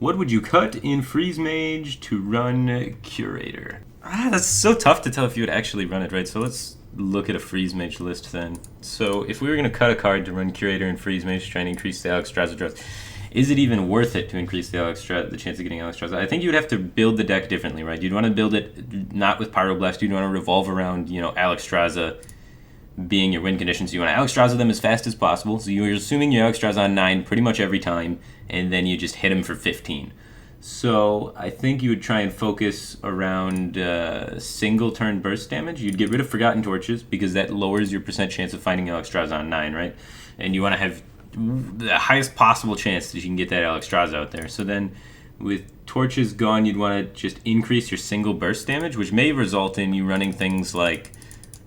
What would you cut in Freeze Mage to run Curator? That's so tough to tell if you would actually run it, right? So let's look at a Freeze Mage list then. So if we were going to cut a card to run Curator and Freeze Mage, trying to increase the Alexstrasza draws, is it even worth it to increase the chance of getting Alexstrasza? I think you would have to build the deck differently, right? You'd want to build it not with Pyroblast. You'd want to revolve around, Alexstrasza being your win conditions. You want to Alexstrasza them as fast as possible. So you're assuming you Alexstrasza on 9 pretty much every time, and then you just hit him for 15. So I think you would try and focus around single turn burst damage. You'd get rid of Forgotten Torches because that lowers your percent chance of finding Alexstrasza on 9, right? And you want to have the highest possible chance that you can get that Alexstrasza out there. So then with Torches gone, you'd want to just increase your single burst damage, which may result in you running things like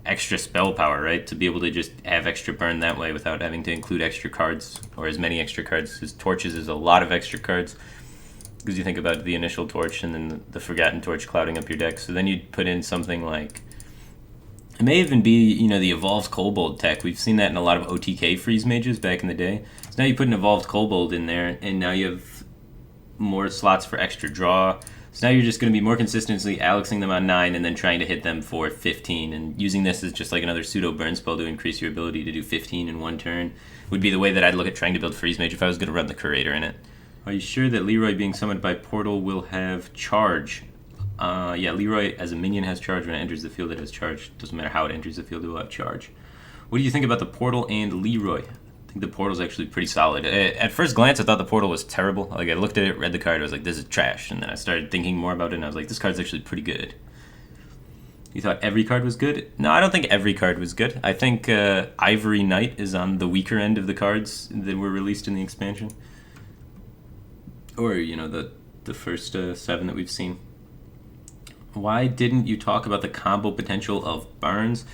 extra spell power, right? To be able to just have extra burn that way without having to include extra cards or as many extra cards, because Torches is a lot of extra cards. Because you think about the initial torch and then the Forgotten Torch clouding up your deck. So then you'd put in something like, it may even be, the Evolved Kobold tech. We've seen that in a lot of OTK Freeze Mages back in the day. So now you put an Evolved Kobold in there, and now you have more slots for extra draw. So now you're just going to be more consistently Alexing them on 9 and then trying to hit them for 15. And using this as just like another pseudo burn spell to increase your ability to do 15 in one turn would be the way that I'd look at trying to build Freeze Mage if I was going to run the Curator in it. Are you sure that Leroy being summoned by Portal will have charge? Yeah, Leroy as a minion has charge. When it enters the field, it has charge. Doesn't matter how it enters the field, it will have charge. What do you think about the Portal and Leroy? I think the Portal's actually pretty solid. At first glance, I thought the Portal was terrible. Like, I looked at it, read the card, I was like, this is trash. And then I started thinking more about it, and I was like, this card's actually pretty good. You thought every card was good? No, I don't think every card was good. I think Ivory Knight is on the weaker end of the cards that were released in the expansion. Or, the first 7 that we've seen. Why didn't you talk about the combo potential of Barnes?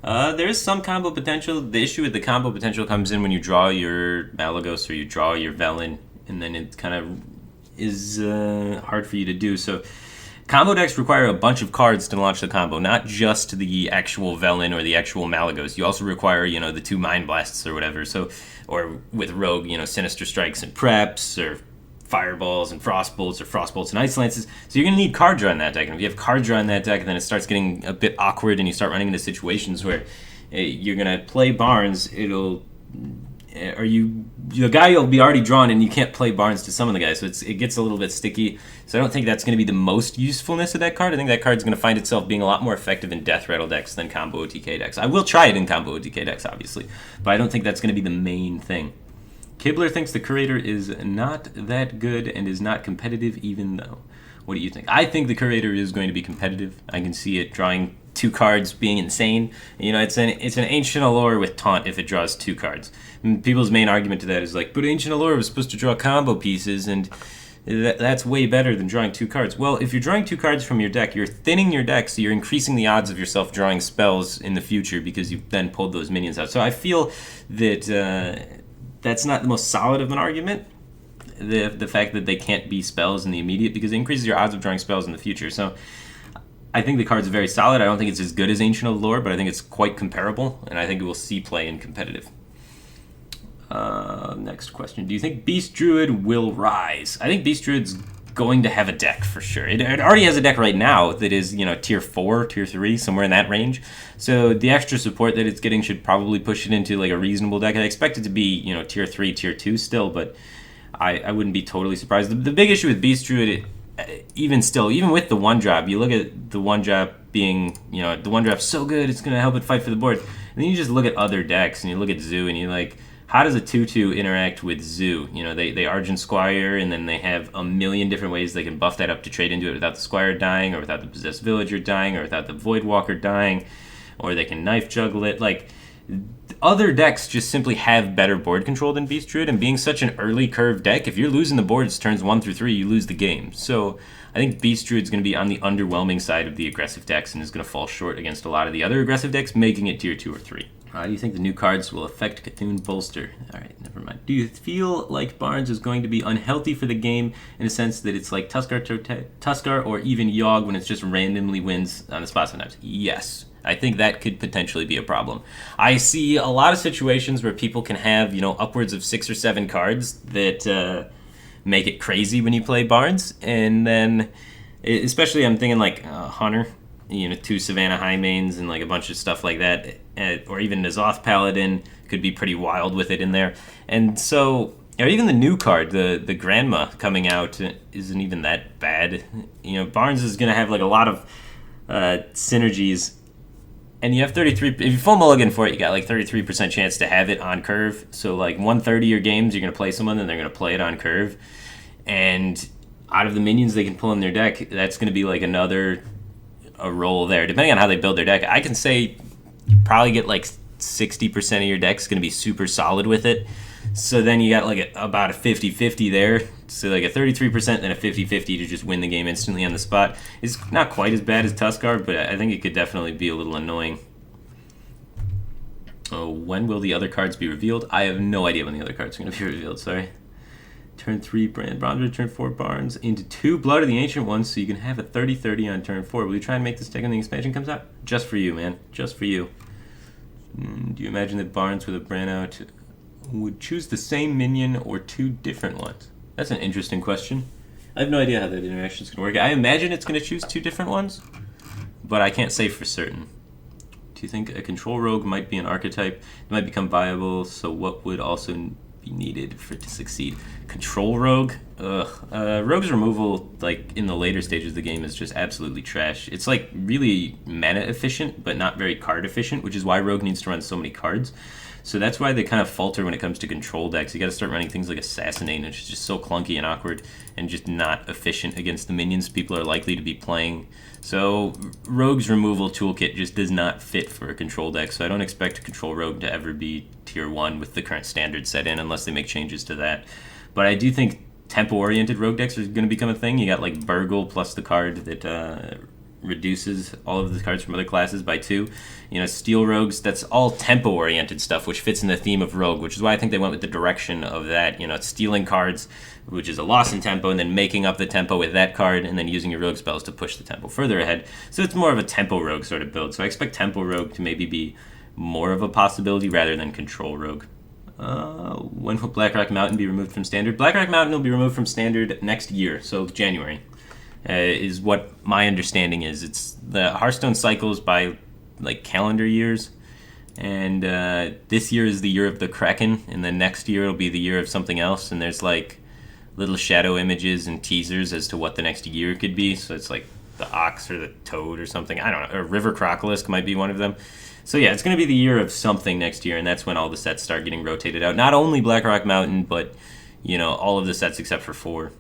There is some combo potential. The issue with the combo potential comes in when you draw your Malagos or you draw your Velen, and then it kind of is hard for you to do. So combo decks require a bunch of cards to launch the combo, not just the actual Velen or the actual Malagos. You also require, the 2 Mind Blasts or whatever. So, or with Rogue, Sinister Strikes and Preps, or Fireballs and Frostbolts, or Frostbolts and Ice Lances. So you're going to need card draw in that deck. And if you have card draw in that deck, then it starts getting a bit awkward and you start running into situations where you're going to play Barnes, the guy will be already drawn and you can't play Barnes to summon the guy. So it gets a little bit sticky. So I don't think that's going to be the most usefulness of that card. I think that card's going to find itself being a lot more effective in Death Rattle decks than combo OTK decks. I will try it in combo OTK decks, obviously, but I don't think that's going to be the main thing. Kibler thinks the Curator is not that good and is not competitive even though. What do you think? I think the Curator is going to be competitive. I can see it drawing 2 cards being insane. It's an Ancient Allure with Taunt if it draws 2 cards. And people's main argument to that is like, but Ancient Allure was supposed to draw combo pieces and that's way better than drawing 2 cards. Well, if you're drawing 2 cards from your deck, you're thinning your deck, so you're increasing the odds of yourself drawing spells in the future because you've then pulled those minions out. So I feel that that's not the most solid of an argument, the fact that they can't be spells in the immediate, because it increases your odds of drawing spells in the future. So I think the card's very solid. I don't think it's as good as Ancient Allure, but I think it's quite comparable, and I think it will see play in competitive. Next question. Do you think Beast Druid will rise? I think Beast Druid's going to have a deck for sure. It already has a deck right now that is, tier 4, tier 3, somewhere in that range. So the extra support that it's getting should probably push it into like a reasonable deck. I expect it to be, tier 3, tier 2 still, but I wouldn't be totally surprised. The big issue with Beast Druid, even with the 1-drop, you look at the 1-drop being, the 1-drop's so good, it's going to help it fight for the board. And then you just look at other decks, and you look at Zoo, and you're like, how does a 2/2 interact with Zoo? They Argent Squire, and then they have a million different ways they can buff that up to trade into it without the Squire dying, or without the Possessed Villager dying, or without the Voidwalker dying, or they can Knife Juggle it. Like, other decks just simply have better board control than Beast Druid, and being such an early curve deck, if you're losing the boards turns 1 through 3, you lose the game. So I think Beast Druid's going to be on the underwhelming side of the aggressive decks and is going to fall short against a lot of the other aggressive decks, making it tier 2 or 3. How do you think the new cards will affect Cthulhu Bolster? Alright, never mind. Do you feel like Barnes is going to be unhealthy for the game in a sense that it's like Tuskar or even Yogg when it's just randomly wins on the spot sometimes? Yes. I think that could potentially be a problem. I see a lot of situations where people can have, upwards of 6 or 7 cards that make it crazy when you play Barnes. And then, especially I'm thinking like Hunter, 2 Savannah High mains and like a bunch of stuff like that, or even N'Zoth Paladin could be pretty wild with it in there. And so, or even the new card, the Grandma coming out isn't even that bad. Barnes is going to have like a lot of synergies. And you have 33, if you full mulligan for it, you got like 33% chance to have it on curve. So like 1/3 of your games, you're going to play someone, and they're going to play it on curve. And out of the minions they can pull in their deck, that's going to be like a roll there. Depending on how they build their deck, I can say you probably get like 60% of your deck's going to be super solid with it. So then you got like about a 50-50 there. So like a 33% and a 50-50 to just win the game instantly on the spot. It's not quite as bad as Tuskar, but I think it could definitely be a little annoying. Oh, when will the other cards be revealed? I have no idea when the other cards are going to be revealed, sorry. Turn 3 Bronze, turn 4 Barnes, into 2 Blood of the Ancient Ones, so you can have a 30-30 on turn 4. Will you try and make this deck when the expansion comes out? Just for you, man. Just for you. Do you imagine that Barnes with a Brand would choose the same minion or 2 different ones? That's an interesting question. I have no idea how that interaction is going to work. I imagine it's going to choose 2 different ones, but I can't say for certain. Do you think a control rogue might be an archetype that might become viable? So what would also be needed for it to succeed? Control rogue? Rogue's removal, like in the later stages of the game, is just absolutely trash. It's like really mana efficient, but not very card efficient, which is why rogue needs to run so many cards. So that's why they kind of falter when it comes to control decks. You got to start running things like Assassinate, which is just so clunky and awkward and just not efficient against the minions people are likely to be playing. So Rogue's removal toolkit just does not fit for a control deck, so I don't expect a control Rogue to ever be tier 1 with the current standard set in unless they make changes to that. But I do think tempo-oriented Rogue decks are going to become a thing. You got like Burgle plus the card that reduces all of the cards from other classes by 2. Steel Rogues, that's all tempo-oriented stuff, which fits in the theme of Rogue, which is why I think they went with the direction of that. Stealing cards, which is a loss in tempo, and then making up the tempo with that card, and then using your Rogue spells to push the tempo further ahead. So it's more of a tempo Rogue sort of build. So I expect tempo Rogue to maybe be more of a possibility rather than control Rogue. When will Blackrock Mountain be removed from Standard? Blackrock Mountain will be removed from Standard next year, so January. Is what my understanding is. It's the Hearthstone cycles by like calendar years, and this year is the year of the Kraken, and then next year it'll be the year of something else, and there's like little shadow images and teasers as to what the next year could be. So it's like the Ox or the Toad or something, I don't know, or River Crocolisk might be one of them. So yeah, it's going to be the year of something next year, and that's when all the sets start getting rotated out. Not only Blackrock Mountain, but all of the sets except for 4.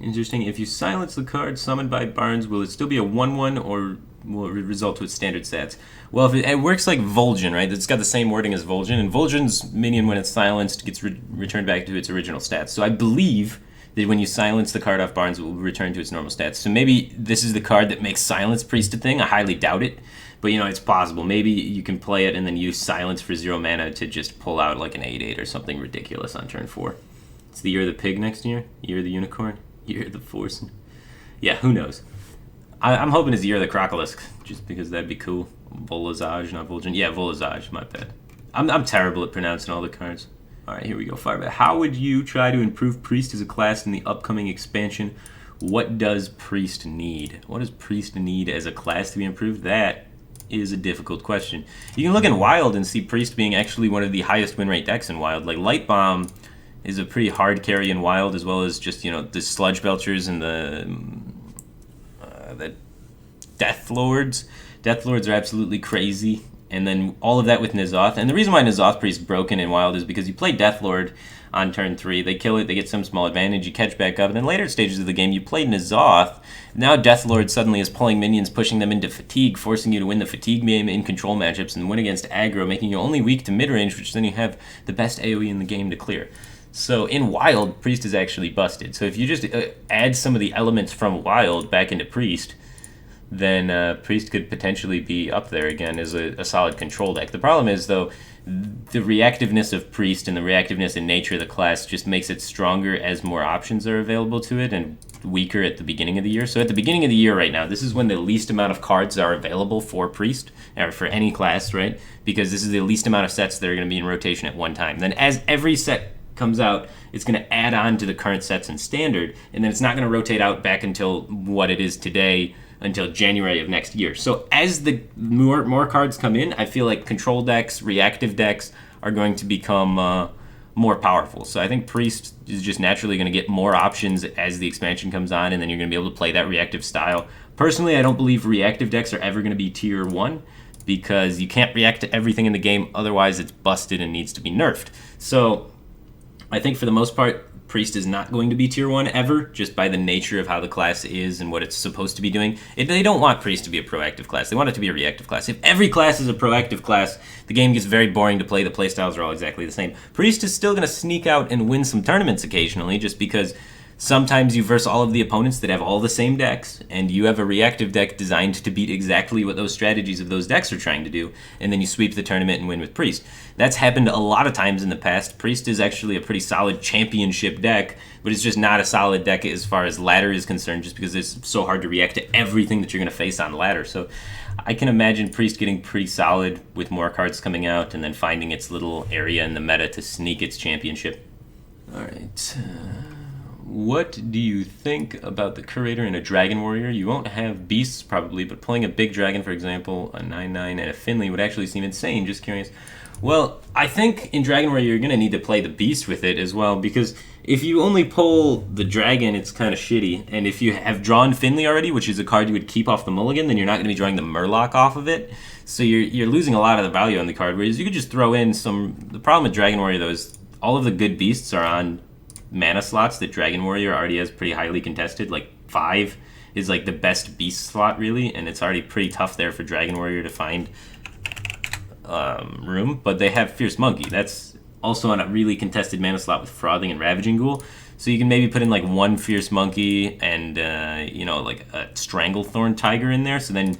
Interesting. If you silence the card summoned by Barnes, will it still be a 1/1 or will it result to its standard stats? Well, if it works like Vol'jin, right? It's got the same wording as Vol'jin, and Vol'jin's minion, when it's silenced, gets returned back to its original stats. So I believe that when you silence the card off Barnes, it will return to its normal stats. So maybe this is the card that makes Silence Priest a thing. I highly doubt it, but it's possible. Maybe you can play it and then use Silence for 0 mana to just pull out like an 8/8 or something ridiculous on turn 4. It's the year of the pig next year, year of the unicorn. Year of the Force. Yeah, who knows? I'm hoping it's the year of the Crocolisk, just because that'd be cool. Volazage, not Vol'jin. Yeah, Volazage, my bad. I'm terrible at pronouncing all the cards. Alright, here we go. Firebat. How would you try to improve Priest as a class in the upcoming expansion? What does Priest need? What does Priest need as a class to be improved? That is a difficult question. You can look in Wild and see Priest being actually one of the highest win rate decks in Wild. Like Light Bomb is a pretty hard carry in Wild, as well as just, the Sludge Belchers and the Death Lords. Death Lords are absolutely crazy. And then all of that with N'Zoth. And the reason why N'Zoth Priest is broken in Wild is because you play Death Lord on turn 3, they kill it, they get some small advantage, you catch back up, and then later stages of the game you play N'Zoth. Now Death Lord suddenly is pulling minions, pushing them into fatigue, forcing you to win the fatigue game in control matchups and win against aggro, making you only weak to mid-range, which then you have the best AoE in the game to clear. So in Wild, Priest is actually busted. So if you just add some of the elements from Wild back into Priest, then Priest could potentially be up there again as a solid control deck. The problem is, though, the reactiveness of Priest and the reactiveness and nature of the class just makes it stronger as more options are available to it, and weaker at the beginning of the year. So at the beginning of the year right now, this is when the least amount of cards are available for Priest, or for any class, right? Because this is the least amount of sets that are going to be in rotation at one time. Then as every set comes out, it's going to add on to the current sets in Standard, and then it's not going to rotate out back until what it is today, until January of next year. So as the more cards come in, I feel like control decks, reactive decks are going to become more powerful. So I think Priest is just naturally going to get more options as the expansion comes on, and then you're going to be able to play that reactive style. Personally, I don't believe reactive decks are ever going to be tier 1 because you can't react to everything in the game, otherwise it's busted and needs to be nerfed. So I think for the most part, Priest is not going to be tier 1 ever, just by the nature of how the class is and what it's supposed to be doing. They don't want Priest to be a proactive class. They want it to be a reactive class. If every class is a proactive class, the game gets very boring to play. The playstyles are all exactly the same. Priest is still going to sneak out and win some tournaments occasionally, just because sometimes you verse all of the opponents that have all the same decks, and you have a reactive deck designed to beat exactly what those strategies of those decks are trying to do, and then you sweep the tournament and win with Priest. That's happened a lot of times in the past. Priest is actually a pretty solid championship deck, but it's just not a solid deck as far as ladder is concerned, just because it's so hard to react to everything that you're going to face on ladder. So I can imagine Priest getting pretty solid with more cards coming out, and then finding its little area in the meta to sneak its championship. Alright, what do you think about the Curator and a Dragon Warrior? You won't have beasts probably, but playing a big dragon, for example, a 9/9 and a Finley would actually seem insane. Just curious. Well, I think in Dragon Warrior you're going to need to play the beast with it as well, because if you only pull the dragon, it's kind of shitty. And if you have drawn Finley already, which is a card you would keep off the mulligan, then you're not going to be drawing the Murloc off of it. So you're losing a lot of the value on the card, whereas you could just throw in some... The problem with Dragon Warrior, though, is all of the good beasts are on mana slots that Dragon Warrior already has pretty highly contested. Like 5 is like the best beast slot, really, and it's already pretty tough there for Dragon Warrior to find room. But they have Fierce Monkey. That's also on a really contested mana slot with Frothing and Ravaging Ghoul. So you can maybe put in like 1 Fierce Monkey and like a Stranglethorn Tiger in there. So then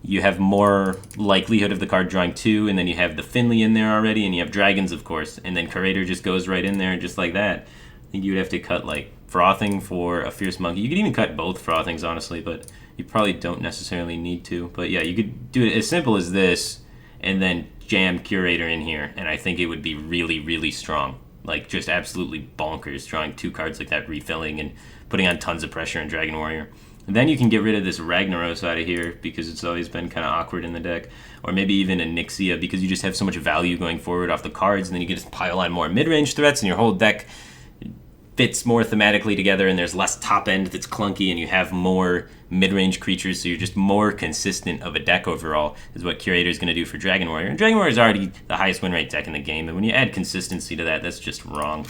you have more likelihood of the card drawing 2, and then you have the Finley in there already, and you have dragons, of course, and then Curator just goes right in there just like that. I think you would have to cut like Frothing for a Fierce Monkey. You could even cut both Frothings, honestly, but you probably don't necessarily need to. But yeah, you could do it as simple as this, and then jam Curator in here, and I think it would be really, really strong. Like, just absolutely bonkers, drawing 2 cards like that, refilling, and putting on tons of pressure on Dragon Warrior. And then you can get rid of this Ragnaros out of here, because it's always been kind of awkward in the deck. Or maybe even a Nixia, because you just have so much value going forward off the cards, and then you can just pile on more mid-range threats, and your whole deck fits more thematically together, and there's less top end that's clunky, and you have more mid-range creatures, so you're just more consistent of a deck overall, is what Curator is going to do for Dragon Warrior. And Dragon Warrior is already the highest win rate deck in the game, and when you add consistency to that, that's just wrong.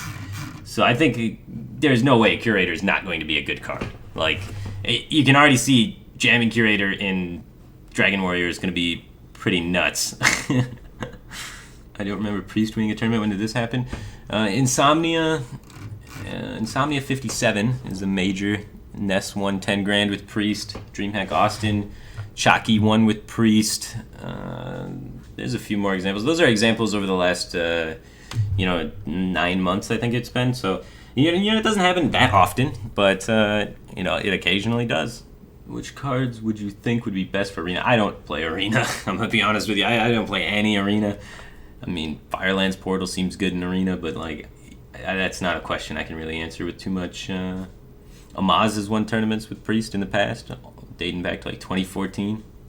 So I think there's no way Curator is not going to be a good card. Like, you can already see jamming Curator in Dragon Warrior is going to be pretty nuts. I don't remember Priest winning a tournament. When did this happen? Insomnia 57 is a major. Ness won 10 grand with Priest. DreamHack Austin, Chalky won with Priest. There's a few more examples. Those are examples over the last 9 months, I think it's been. So it doesn't happen that often, but it occasionally does. Which cards would you think would be best for Arena? I don't play Arena. I'm gonna be honest with you. I don't play any Arena. I mean, Firelands Portal seems good in Arena, but like, that's not a question I can really answer with too much. Amaz has won tournaments with Priest in the past, dating back to like 2014.